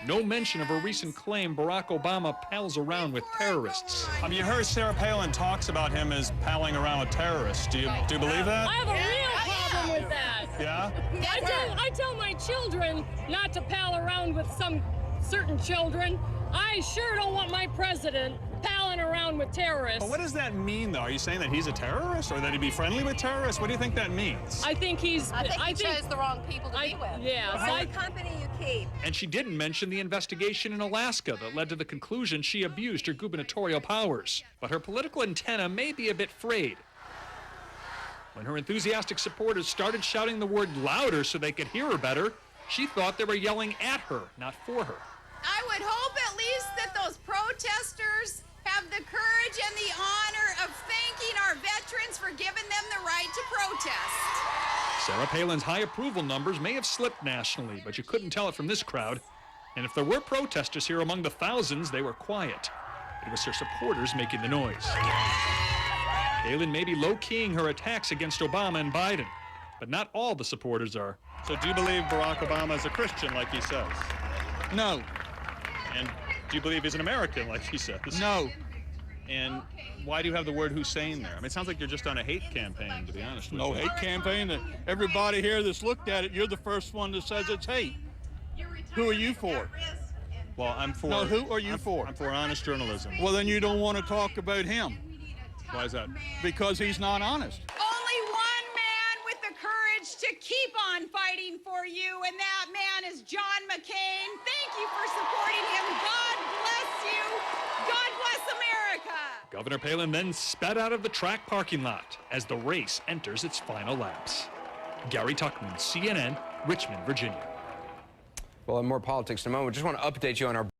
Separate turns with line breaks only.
No mention of her recent claim Barack Obama pals around with terrorists.
You heard Sarah Palin talks about him as palling around with terrorists. Do you believe that?
I have a real problem with that.
Yeah?
I tell my children not to pal around with some certain children. I sure don't want my president palling around with terrorists.
But what does that mean, though? Are you saying that he's a terrorist or that he'd be friendly with terrorists? What do you think that means?
I think he
chose the wrong people to be with.
Yeah.
The company you keep.
And she didn't mention the investigation in Alaska that led to the conclusion she abused her gubernatorial powers. But her political antenna may be a bit frayed. When her enthusiastic supporters started shouting the word louder so they could hear her better, she thought they were yelling at her, not for her.
I would hope at least that those protesters have the courage and the honor of thanking our veterans for giving them the right to protest.
Sarah Palin's high approval numbers may have slipped nationally, but you couldn't tell it from this crowd. And if there were protesters here among the thousands, they were quiet. It was her supporters making the noise. Palin may be low-keying her attacks against Obama and Biden, but not all the supporters are.
So do you believe Barack Obama is a Christian, like he says?
No.
And do you believe he's an American, like he says?
No.
And why do you have the word Hussein there? It sounds like you're just on a hate campaign, to be honest with you.
No hate campaign. Everybody here that's looked at it, you're the first one that says it's hate. Who are you for?
Well, I'm for...
No, who are you for?
I'm for honest journalism.
Well, then you don't want to talk about him.
Why is that?
Because he's not honest.
Only one man with the courage to keep on fighting for you, and that man is John McCain. Thank you for supporting him. God bless you. God bless America.
Governor Palin then sped out of the track parking lot as the race enters its final laps. Gary Tuckman, CNN, Richmond, Virginia.
Well, more politics in a moment. Just want to update you on our